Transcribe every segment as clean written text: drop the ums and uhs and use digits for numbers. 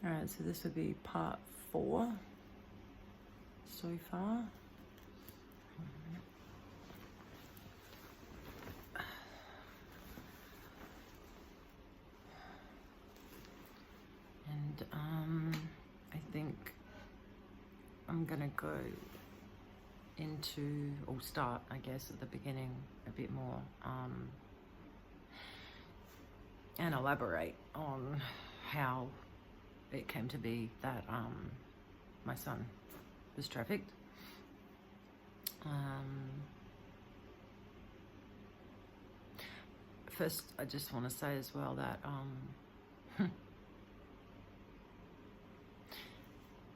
Alright, so this would be part 4 so far. And I think I'm gonna go into, or start, I guess, at the beginning a bit more, and elaborate on how it came to be that my son was trafficked. First, I just want to say as well that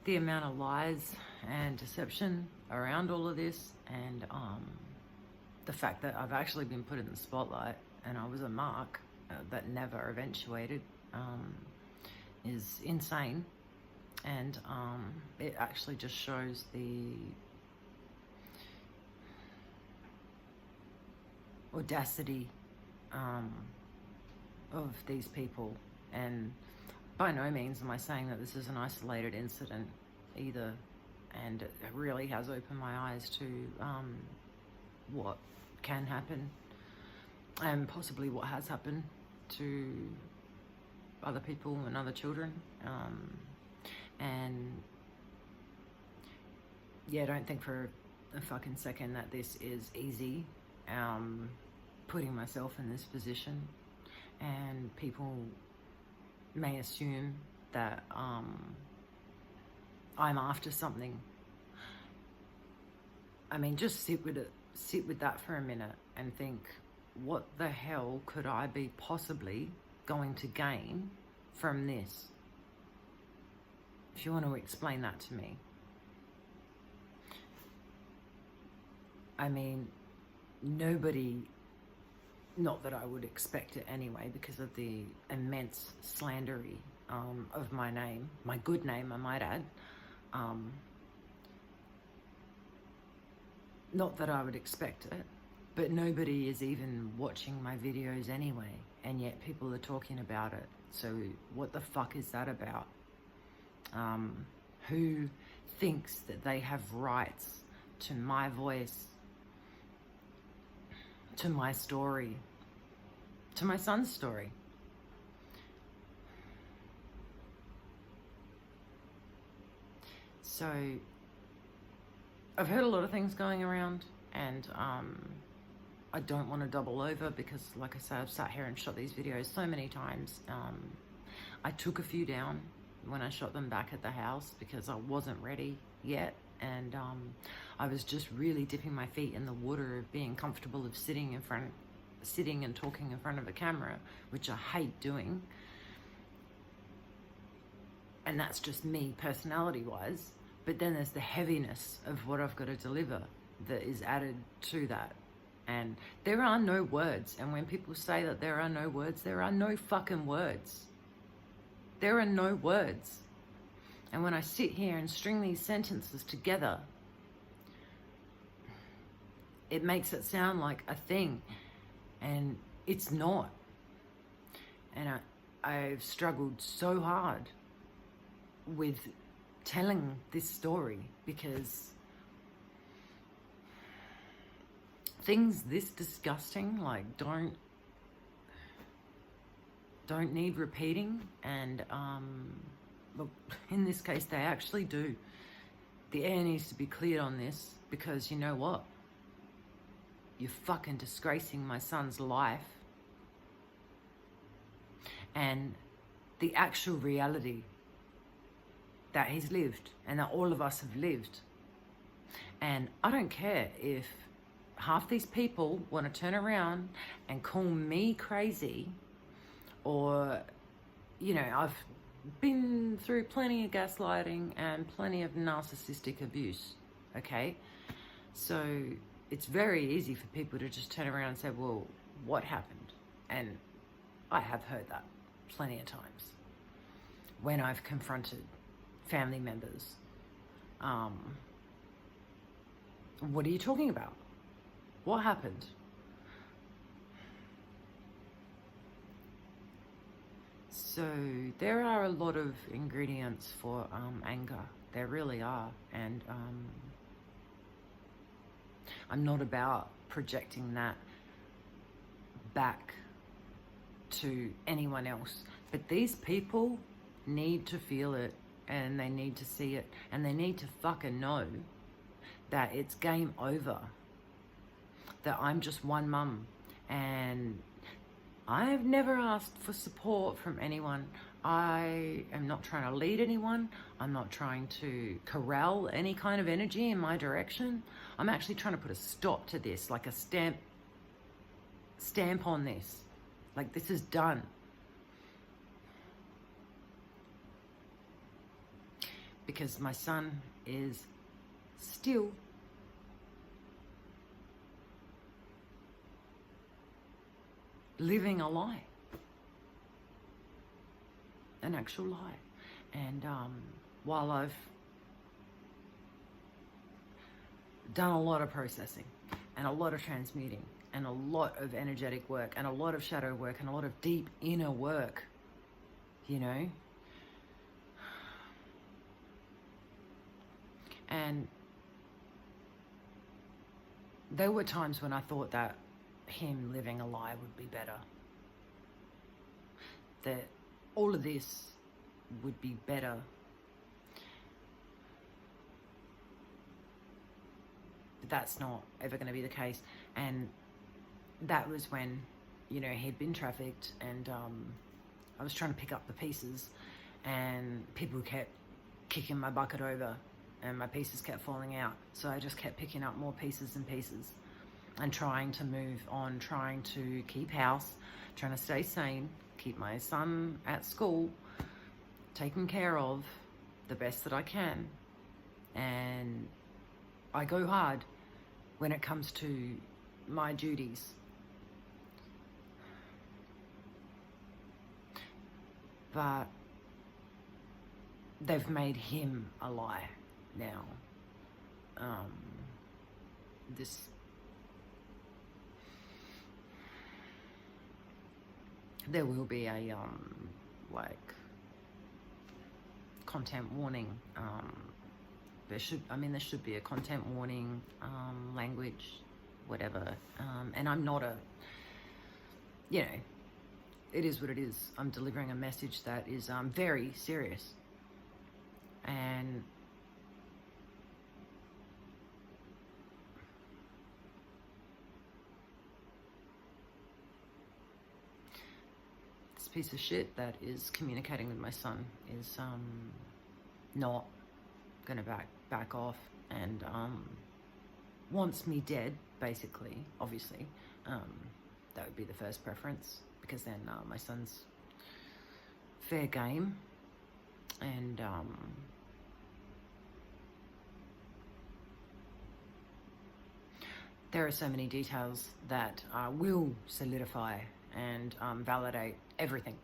the amount of lies and deception around all of this, and the fact that I've actually been put in the spotlight and I was a mark that never eventuated, is insane. And it actually just shows the audacity of these people. And by no means am I saying that this is an isolated incident either, and it really has opened my eyes to what can happen, and possibly what has happened to other people and other children. And yeah, don't think for a fucking second that this is easy, putting myself in this position. And people may assume that I'm after something. I mean, just sit with that for a minute and think, what the hell could I be possibly going to gain from this? If you want to explain that to me. I mean, nobody, not that I would expect it anyway, because of the immense slandery of my name, my good name, I might add. Not that I would expect it, but nobody is even watching my videos anyway, and yet people are talking about it. So what the fuck is that about? Who thinks that they have rights to my voice, to my story, to my son's story? So I've heard a lot of things going around, and I don't want to double over because, like I said, I've sat here and shot these videos so many times. I took a few down when I shot them back at the house because I wasn't ready yet, and I was just really dipping my feet in the water of being comfortable of sitting and talking in front of a camera, which I hate doing. And that's just me personality-wise. But then there's the heaviness of what I've got to deliver that is added to that. And there are no words. And when people say that there are no words, there are no fucking words. There are no words. And when I sit here and string these sentences together, it makes it sound like a thing. And it's not. And I've struggled so hard with telling this story because things this disgusting don't need repeating. And look, in this case they actually do. The air needs to be cleared on this, because you know what? You're fucking disgracing my son's life and the actual reality that he's lived and that all of us have lived. And I don't care if half these people want to turn around and call me crazy, or, you know, I've been through plenty of gaslighting and plenty of narcissistic abuse, okay? So it's very easy for people to just turn around and say, well, what happened? And I have heard that plenty of times when I've confronted family members. What are you talking about? What happened? So there are a lot of ingredients for anger. There really are. And I'm not about projecting that back to anyone else. But these people need to feel it, and they need to see it, and they need to fucking know that it's game over. That I'm just one mum, and I've never asked for support from anyone. I am not trying to lead anyone. I'm not trying to corral any kind of energy in my direction. I'm actually trying to put a stop to this, like a stamp on this. Like, this is done. Because my son is still living a lie. An actual lie. And while I've done a lot of processing and a lot of transmuting and a lot of energetic work and a lot of shadow work and a lot of deep inner work, you know, and there were times when I thought that him living a lie would be better. That all of this would be better. But that's not ever going to be the case. And that was when, you know, he'd been trafficked, and I was trying to pick up the pieces, and people kept kicking my bucket over, and my pieces kept falling out. So I just kept picking up more pieces and pieces and trying to move on, trying to keep house, trying to stay sane, keep my son at school, taken care of the best that I can. And I go hard when it comes to my duties. But they've made him a lie now. There will be a like content warning. There should be a content warning, language, whatever. And I'm not you know, it is what it is. I'm delivering a message that is very serious. And this piece of shit that is communicating with my son is not gonna back off, and wants me dead, basically. Obviously, that would be the first preference, because then my son's fair game. And there are so many details that will solidify and validate everything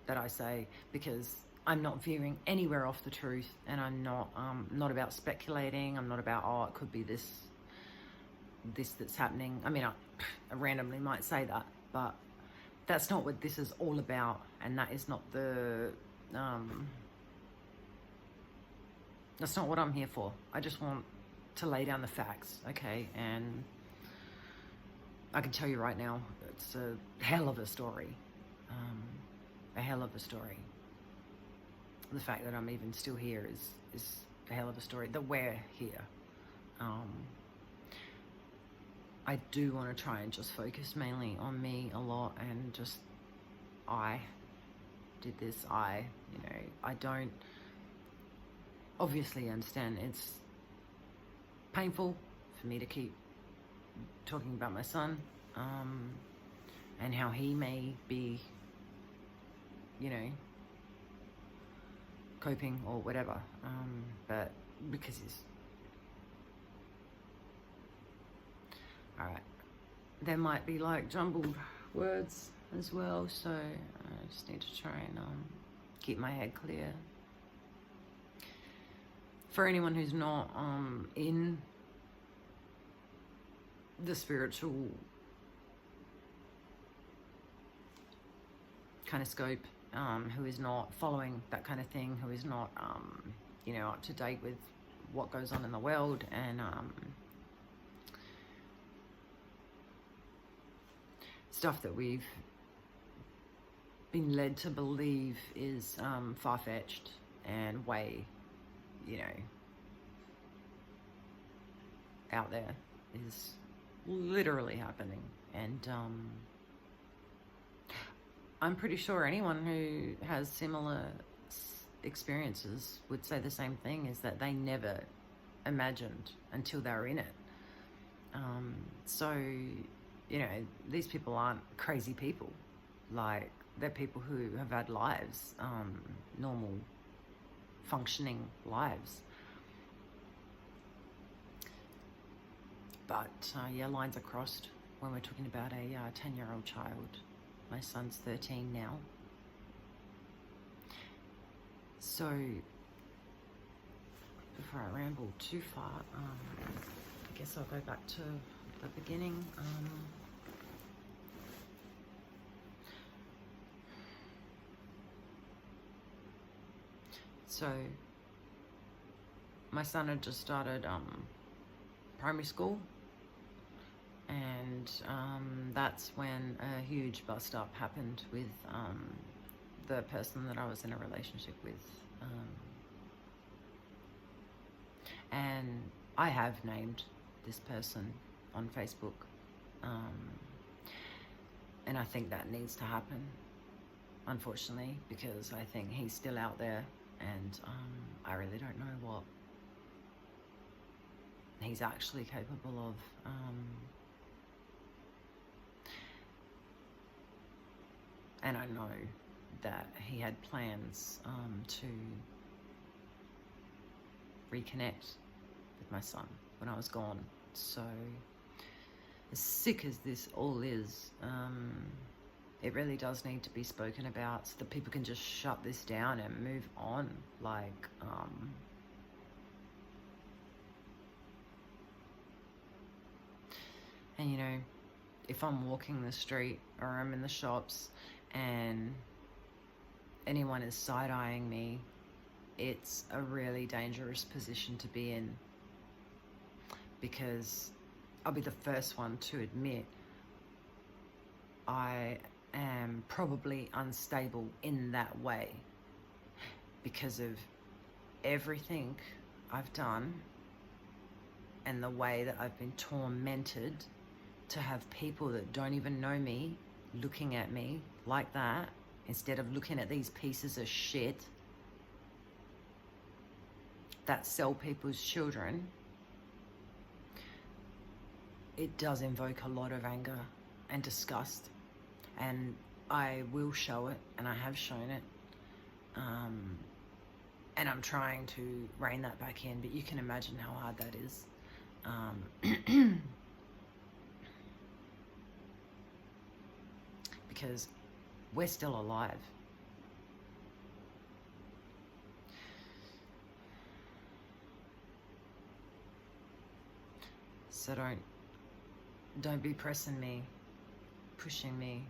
that I say, because I'm not veering anywhere off the truth, and I'm not about speculating. I'm not about, oh, it could be this that's happening. I mean, I randomly might say that, but that's not what this is all about, and that is not the that's not what I'm here for. I just want to lay down the facts, okay? And I can tell you right now, it's a hell of a story. A hell of a story. The fact that I'm even still here is a hell of a story. That we're here. I do want to try and just focus mainly on me a lot, and just, I did this. I don't obviously understand it's painful for me to keep talking about my son, and how he may be, you know, coping or whatever, but because he's alright. There might be like jumbled words as well, so I just need to try and keep my head clear. For anyone who's not in the spiritual kind of scope, who is not following that kind of thing, who is not, you know, up to date with what goes on in the world, and stuff that we've been led to believe is far-fetched and way, you know, out there, is literally happening. And I'm pretty sure anyone who has similar experiences would say the same thing, is that they never imagined until they were in it. So, you know, these people aren't crazy people. Like, they're people who have had lives, normal, functioning lives. But, yeah, lines are crossed when we're talking about a 10-year-old child. My son's 13 now. So, before I ramble too far, I guess I'll go back to the beginning. So, my son had just started primary school, and that's when a huge bust up happened with the person that I was in a relationship with. And I have named this person on Facebook, and I think that needs to happen, unfortunately, because I think he's still out there, and I really don't know what he's actually capable of. And I know that he had plans to reconnect with my son when I was gone. So, as sick as this all is, it really does need to be spoken about so that people can just shut this down and move on. Like, and you know, if I'm walking the street or I'm in the shops and anyone is side-eyeing me, it's a really dangerous position to be in, because I'll be the first one to admit I am probably unstable in that way because of everything I've done and the way that I've been tormented to have people that don't even know me looking at me like that instead of looking at these pieces of shit that sell people's children. It does invoke a lot of anger and disgust, and I will show it, and I have shown it, and I'm trying to rein that back in, but you can imagine how hard that is. Because we're still alive. So don't be pressing me, pushing me.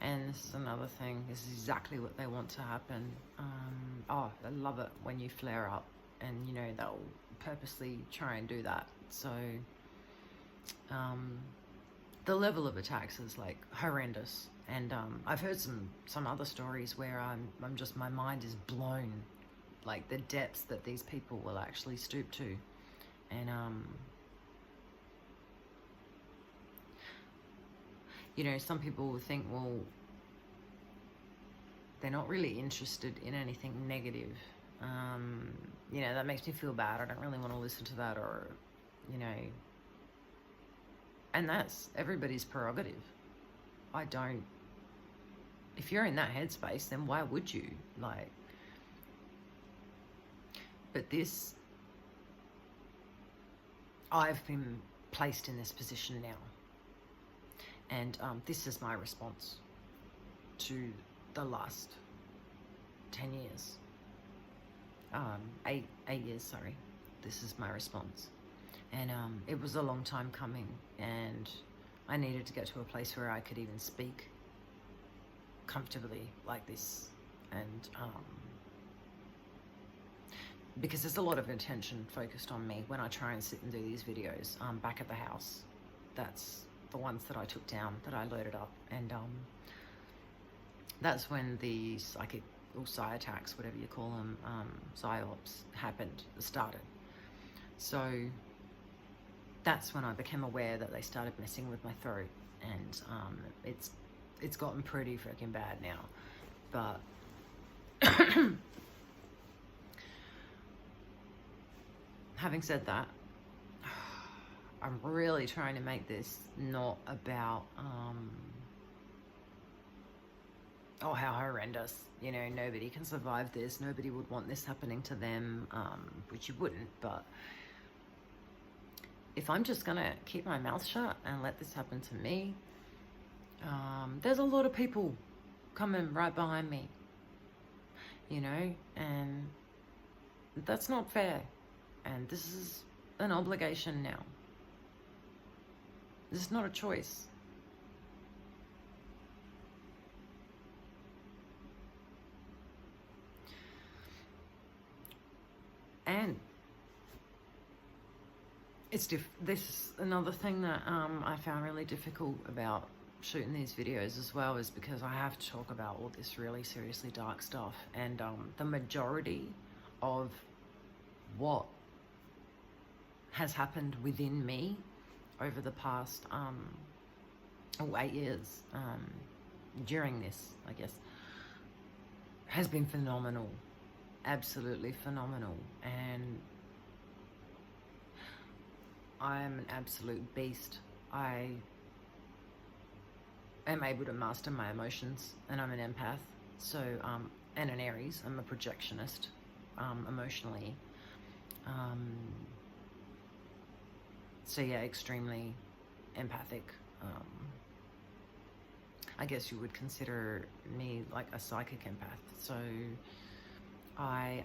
And this is another thing. This is exactly what they want to happen. Oh, I love it when you flare up, and you know they'll purposely try and do that. So the level of attacks is like horrendous, and I've heard some other stories where I'm just, my mind is blown, like the depths that these people will actually stoop to. And you know, some people will think, well, they're not really interested in anything negative. You know, that makes me feel bad. I don't really want to listen to that, or, you know, and that's everybody's prerogative. I don't, if you're in that headspace, then why would you? Like, but this, I've been placed in this position now. And this is my response to the last 10 years. 8 years, sorry. This is my response. And it was a long time coming. And I needed to get to a place where I could even speak comfortably like this. And because there's a lot of attention focused on me when I try and sit and do these videos back at the house. That's the ones that I took down, that I loaded up. And that's when the psychic or psi attacks, whatever you call them, psyops started. So that's when I became aware that they started messing with my throat, and it's gotten pretty freaking bad now. But having said that, I'm really trying to make this not about oh, how horrendous, you know, nobody can survive this, nobody would want this happening to them, which you wouldn't. But if I'm just gonna keep my mouth shut and let this happen to me, there's a lot of people coming right behind me, you know, and that's not fair. And this is an obligation now. This is not a choice. And it's this is another thing that I found really difficult about shooting these videos as well, is because I have to talk about all this really seriously dark stuff. And the majority of what has happened within me over the past 8 years during this, I guess, has been phenomenal. Absolutely phenomenal. And I am an absolute beast. I am able to master my emotions, and I'm an empath. So, and an Aries. I'm a projectionist, emotionally. So yeah, extremely empathic. I guess you would consider me like a psychic empath. So I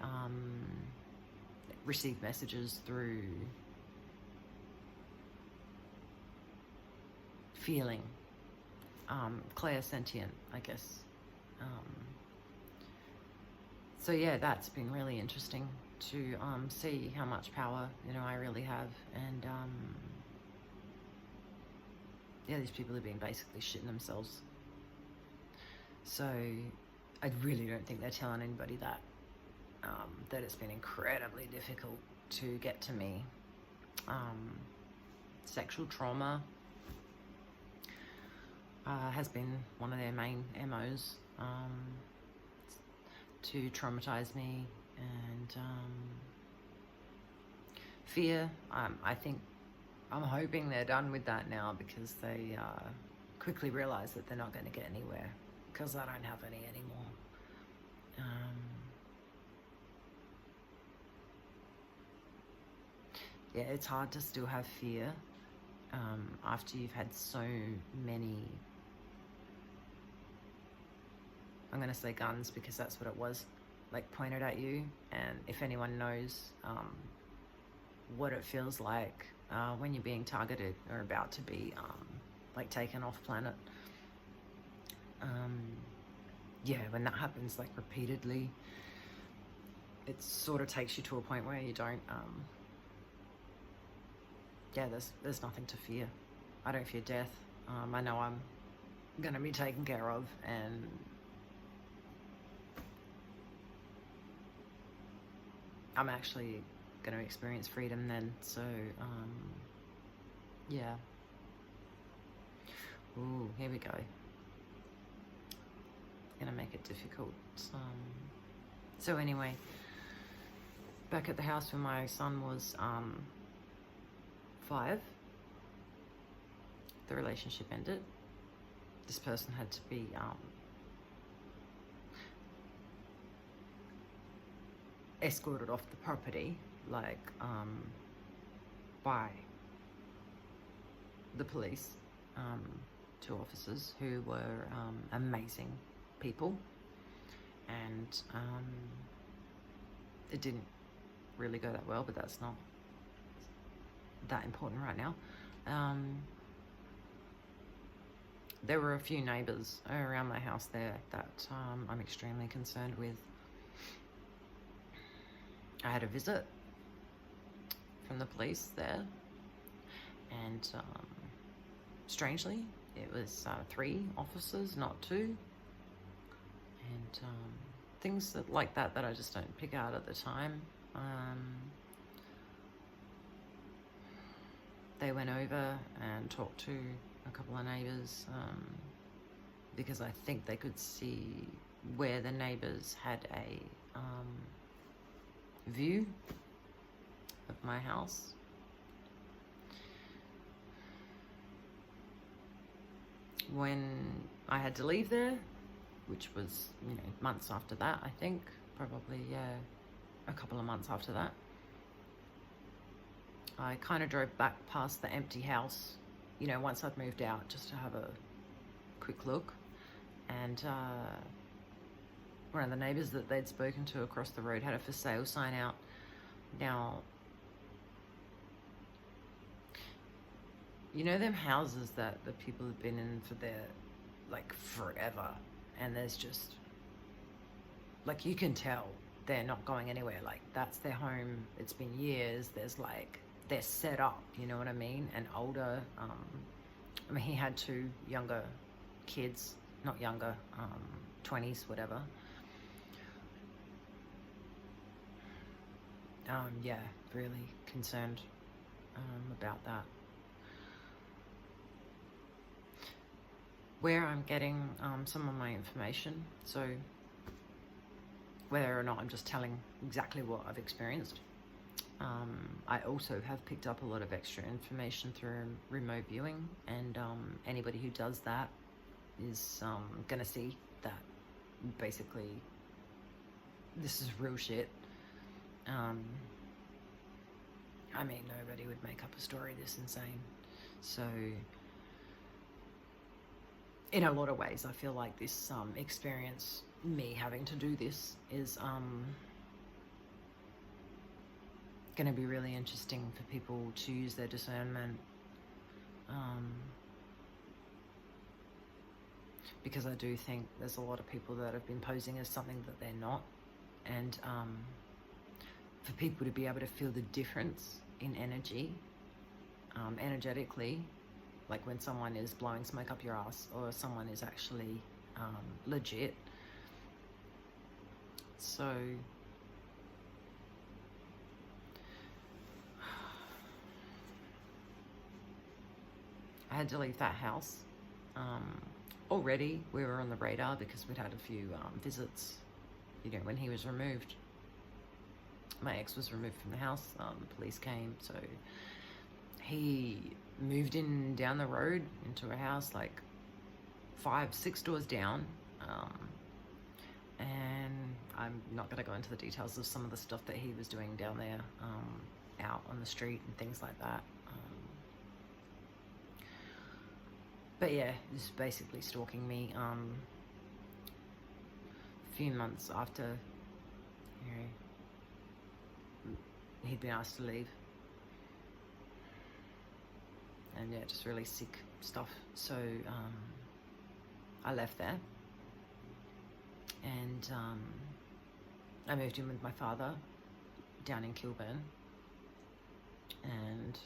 receive messages through feeling, clairsentient, I guess. So yeah, that's been really interesting to see how much power, you know, I really have. And yeah, these people have been basically shitting themselves. So I really don't think they're telling anybody that. That it's been incredibly difficult to get to me. Sexual trauma has been one of their main MOs, to traumatize me. And fear, I think, I'm hoping they're done with that now, because they quickly realize that they're not going to get anywhere, because I don't have any anymore. Yeah, it's hard to still have fear after you've had so many, I'm going to say guns, because that's what it was, like, pointed at you. And if anyone knows what it feels like when you're being targeted or about to be like taken off planet, yeah, when that happens like repeatedly, it sort of takes you to a point where you don't yeah, there's nothing to fear. I don't fear death. I know I'm gonna be taken care of, and I'm actually going to experience freedom then. So yeah. Ooh, here we go. Gonna make it difficult. So anyway, back at the house when my son was 5, the relationship ended. This person had to be escorted off the property, like by the police, 2 officers who were amazing people. And it didn't really go that well, but that's not that important right now. there were a few neighbours around my house there that I'm extremely concerned with. I had a visit from the police there, and strangely, it was 3 officers, not 2, and things like that I just don't pick out at the time. They went over and talked to a couple of neighbours because I think they could see where the neighbours had a view of my house. When I had to leave there, which was, months after that, I think, probably, a couple of months after that, I kind of drove back past the empty house, once I'd moved out, just to have a quick look. And one of the neighbours that they'd spoken to across the road had a for sale sign out. Now, them houses that the people have been in for their, forever, and there's just, you can tell they're not going anywhere. That's their home. It's been years. There's, they're set up, you know what I mean? And older, he had 2 younger kids, not younger, 20s, whatever. Yeah, really concerned about that. Where I'm getting some of my information, so whether or not I'm just telling exactly what I've experienced, I also have picked up a lot of extra information through remote viewing, and anybody who does that is going to see that basically this is real shit. Nobody would make up a story this insane. So in a lot of ways, I feel like this experience, me having to do this, is going to be really interesting for people to use their discernment, because I do think there's a lot of people that have been posing as something that they're not, and for people to be able to feel the difference in energy, energetically, like when someone is blowing smoke up your ass or someone is actually legit. So I had to leave that house. Already we were on the radar because we'd had a few visits, when he was removed. My ex was removed from the house, the police came, so he moved in down the road into a house 5-6 doors down, and I'm not going to go into the details of some of the stuff that he was doing down there, out on the street and things like that. But yeah, he's basically stalking me. A few months after, he'd been asked to leave. And yeah, just really sick stuff. So I left there, and I moved in with my father down in Kilburn, and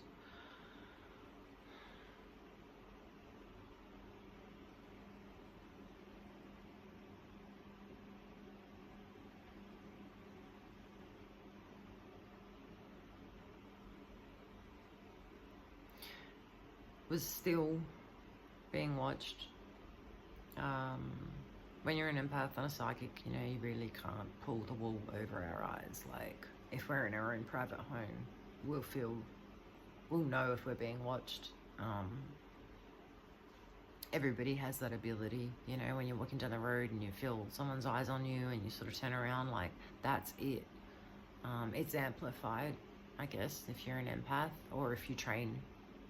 was still being watched. When you're an empath and a psychic, you really can't pull the wool over our eyes. If we're in our own private home, we'll know if we're being watched. Everybody has that ability, when you're walking down the road and you feel someone's eyes on you and you sort of turn around, that's it. It's amplified, I guess, if you're an empath, or if you train,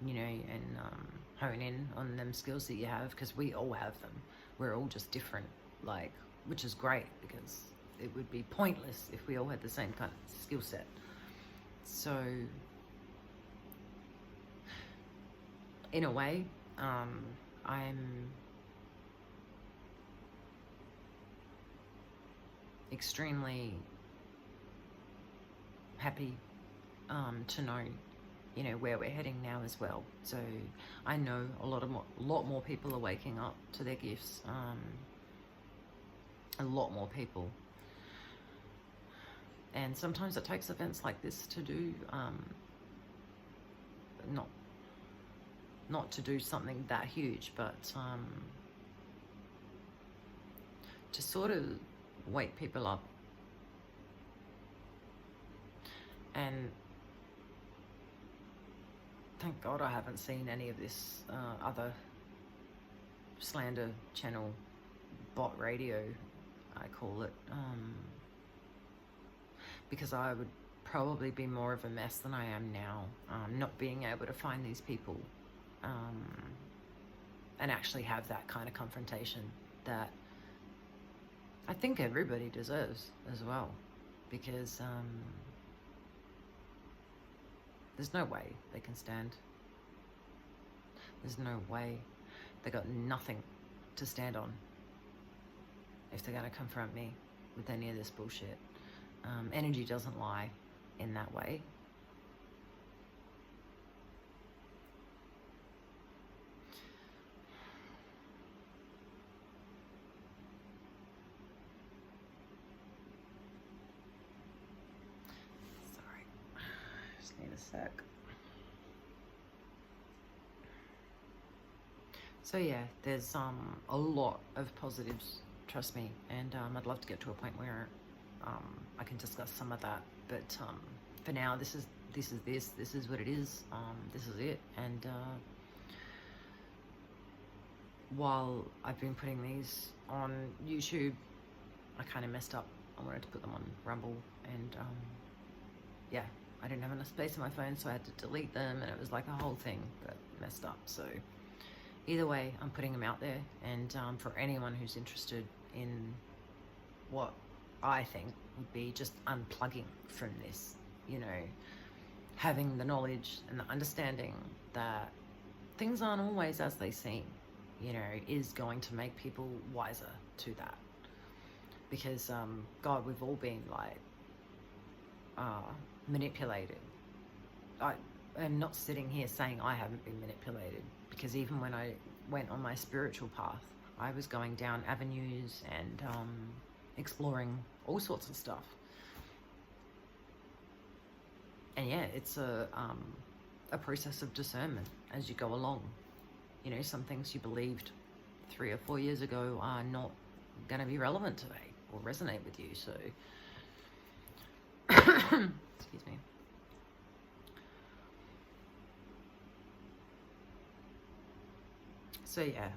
and hone in on them skills that you have, because we all have them. We're all just different, which is great, because it would be pointless if we all had the same kind of skill set. So in a way, I'm extremely happy to know, you know, where we're heading now as well. So I know a lot more people are waking up to their gifts. A lot more people. And sometimes it takes events like this to do, not to do something that huge, but to sort of wake people up. And thank God I haven't seen any of this other slander channel, bot radio, I call it, because I would probably be more of a mess than I am now, not being able to find these people and actually have that kind of confrontation that I think everybody deserves as well, because there's no way they can stand. There's no way. They got nothing to stand on if they're going to confront me with any of this bullshit. Energy doesn't lie in that way. Sorry, just need a sec. So yeah, there's a lot of positives, trust me, and I'd love to get to a point where I can discuss some of that, but for now, this is what it is. This is it. And while I've been putting these on YouTube, I kind of messed up. I wanted to put them on Rumble, and yeah, I didn't have enough space on my phone, so I had to delete them, and it was like a whole thing that messed up. So either way, I'm putting them out there, and for anyone who's interested in what I think would be just unplugging from this, you know, having the knowledge and the understanding that things aren't always as they seem, you know, is going to make people wiser to that. Because, God, we've all been, like, manipulated. I am not sitting here saying I haven't been manipulated, because even when I went on my spiritual path, I was going down avenues and exploring all sorts of stuff. And yeah, it's a process of discernment as you go along. You know, some things you believed 3 or 4 years ago are not going to be relevant today or resonate with you. So, excuse me. So yeah,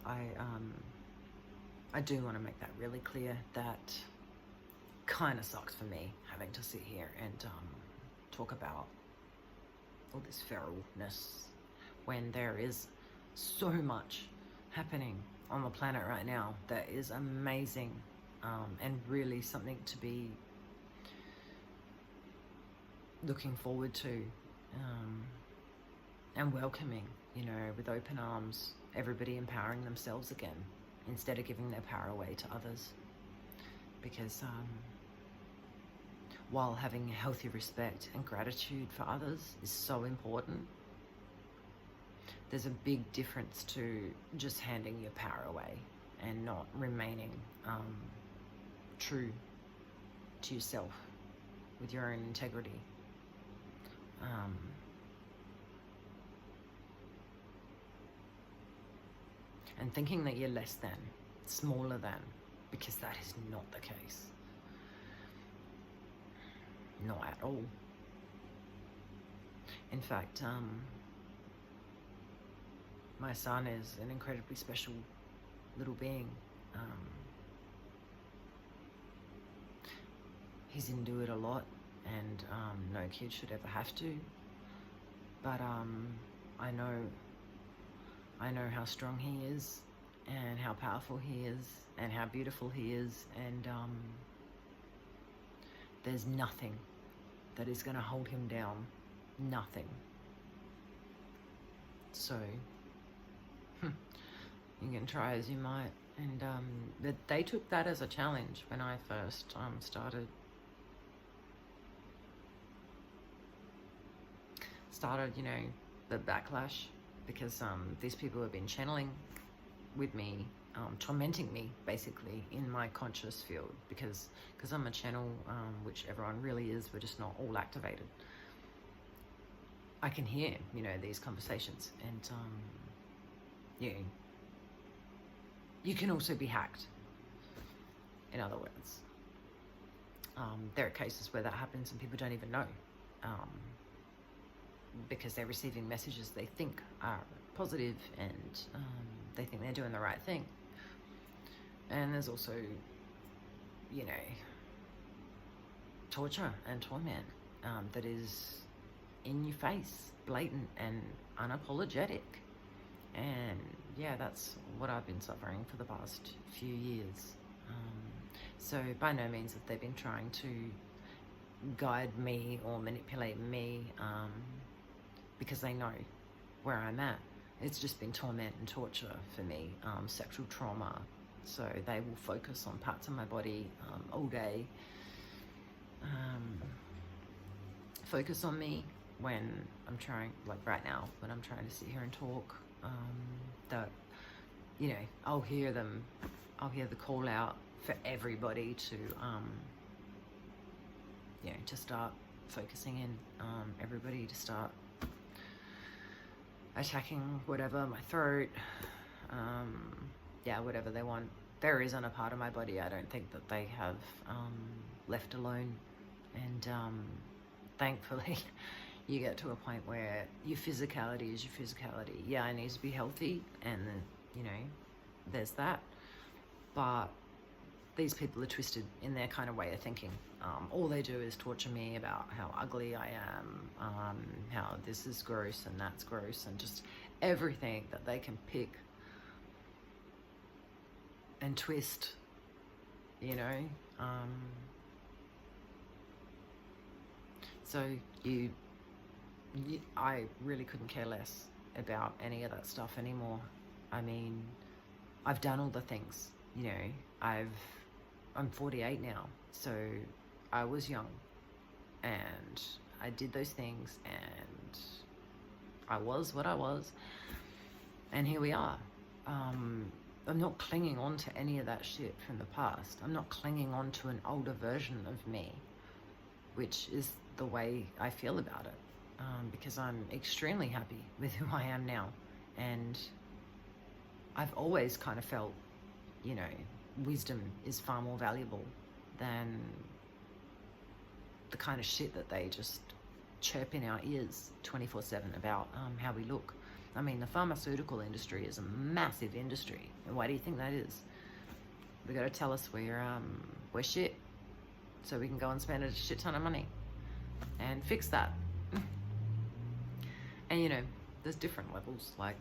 I do want to make that really clear. That kind of sucks for me, having to sit here and talk about all this feralness when there is so much happening on the planet right now that is amazing, and really something to be looking forward to, and welcoming, you know, with open arms, everybody empowering themselves again instead of giving their power away to others. Because while having healthy respect and gratitude for others is so important, there's a big difference to just handing your power away and not remaining true to yourself with your own integrity. And thinking that you're less than, smaller than, because that is not the case. Not at all. In fact, my son is an incredibly special little being. He's into it a lot, and no kid should ever have to. But I know how strong he is, and how powerful he is, and how beautiful he is, and there's nothing that is going to hold him down. Nothing. So, you can try as you might, And they took that as a challenge when I first started, you know, the backlash, because these people have been channeling with me, tormenting me basically in my conscious field, because I'm a channel, which everyone really is, we're just not all activated. I can hear, you know, these conversations, and yeah, you can also be hacked, in other words. There are cases where that happens and people don't even know, because they're receiving messages they think are positive, and they think they're doing the right thing. And there's also, you know, torture and torment that is in your face, blatant and unapologetic. And yeah, that's what I've been suffering for the past few years. So by no means have they been trying to guide me or manipulate me, because they know where I'm at. It's just been torment and torture for me, sexual trauma. So they will focus on parts of my body all day, focus on me when I'm trying, like right now, when I'm trying to sit here and talk, that, you know, I'll hear the call out for everybody to, you know, to start focusing in, everybody to start attacking whatever, my throat, yeah, whatever they want. There isn't a part of my body I don't think that they have left alone. And thankfully, you get to a point where your physicality is your physicality. Yeah, it needs to be healthy, and you know, there's that. But these people are twisted in their kind of way of thinking. All they do is torture me about how ugly I am, how this is gross and that's gross, and just everything that they can pick and twist, you know. So I really couldn't care less about any of that stuff anymore. I mean, I've done all the things, you know. I'm 48 now, so I was young, and I did those things, and I was what I was, and here we are. I'm not clinging on to any of that shit from the past. I'm not clinging on to an older version of me, which is the way I feel about it, because I'm extremely happy with who I am now. And I've always kind of felt, you know, wisdom is far more valuable than the kind of shit that they just chirp in our ears 24/7 about how we look. I mean, the pharmaceutical industry is a massive industry. And why do you think that is? They got to tell us we're shit, so we can go and spend a shit ton of money and fix that. And you know, there's different levels. Like,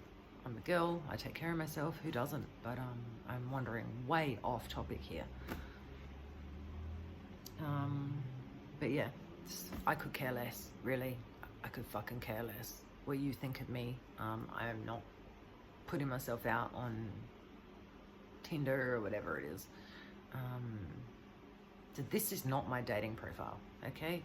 I'm a girl, I take care of myself, who doesn't? But I'm wandering way off topic here. But yeah, I could care less, really. I could fucking care less what you think of me. I am not putting myself out on Tinder or whatever it is. So this is not my dating profile, okay?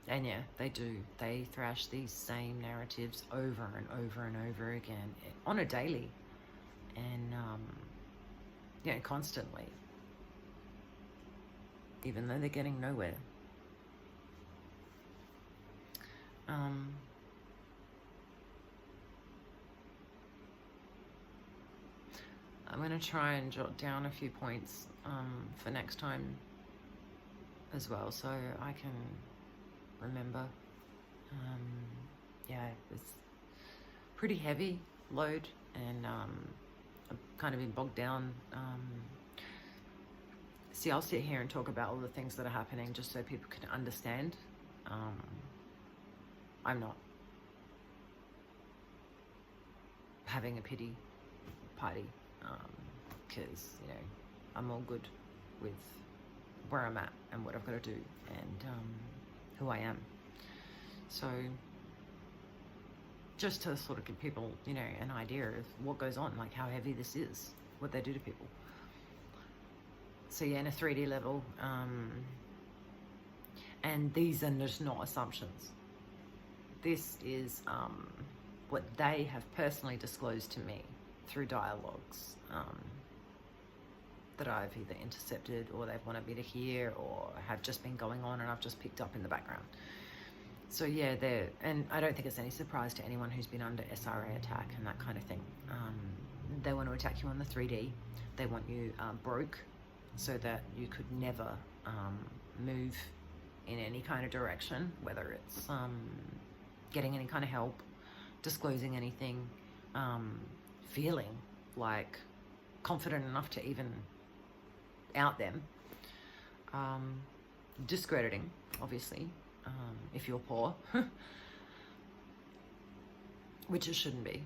And yeah, they do. They thrash these same narratives over and over and over again on a daily, and yeah, constantly, even though they're getting nowhere. I'm going to try and jot down a few points for next time as well, so I can remember. Yeah, it's pretty heavy load, and I've kind of been bogged down. See, I'll sit here and talk about all the things that are happening just so people can understand. I'm not having a pity party, because, you know, I'm all good with where I'm at and what I've got to do, and who I am. So just to sort of give people, you know, an idea of what goes on, like how heavy this is, what they do to people. So yeah, in a 3D level, and these are just not assumptions. This is what they have personally disclosed to me through dialogues that I've either intercepted or they've wanted me to hear or have just been going on and I've just picked up in the background. So yeah, and I don't think it's any surprise to anyone who's been under SRA attack and that kind of thing. They want to attack you on the 3D. They want you broke so that you could never move in any kind of direction, whether it's getting any kind of help, disclosing anything, feeling like confident enough to even out them, discrediting, obviously, if you're poor, which it shouldn't be.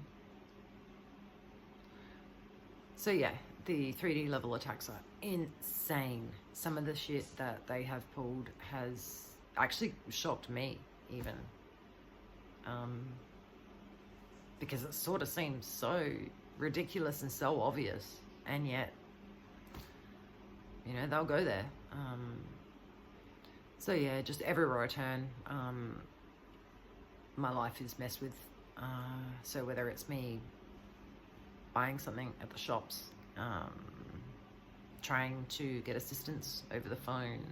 So yeah, the 3D level attacks are insane. Some of the shit that they have pulled has actually shocked me even. Because it sort of seems so ridiculous and so obvious, and yet, you know, they'll go there. So yeah, just everywhere I turn, my life is messed with. So whether it's me buying something at the shops, trying to get assistance over the phone,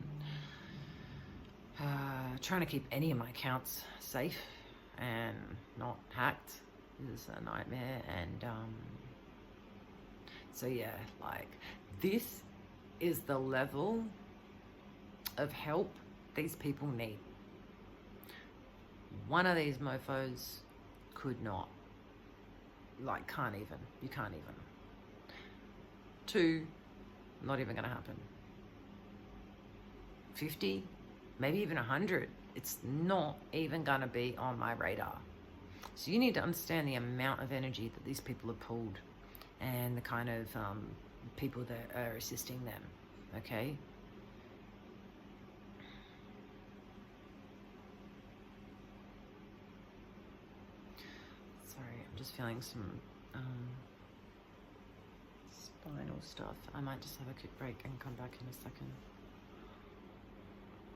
trying to keep any of my accounts safe and not hacked is a nightmare. And so yeah, like, this is the level of help these people need. One of these mofos could not, like, you can't even. 2, not even gonna happen. 50, maybe even 100, it's not even gonna be on my radar. So you need to understand the amount of energy that these people have pulled and the kind of people that are assisting them, okay? Sorry, I'm just feeling some spinal stuff. I might just have a quick break and come back in a second.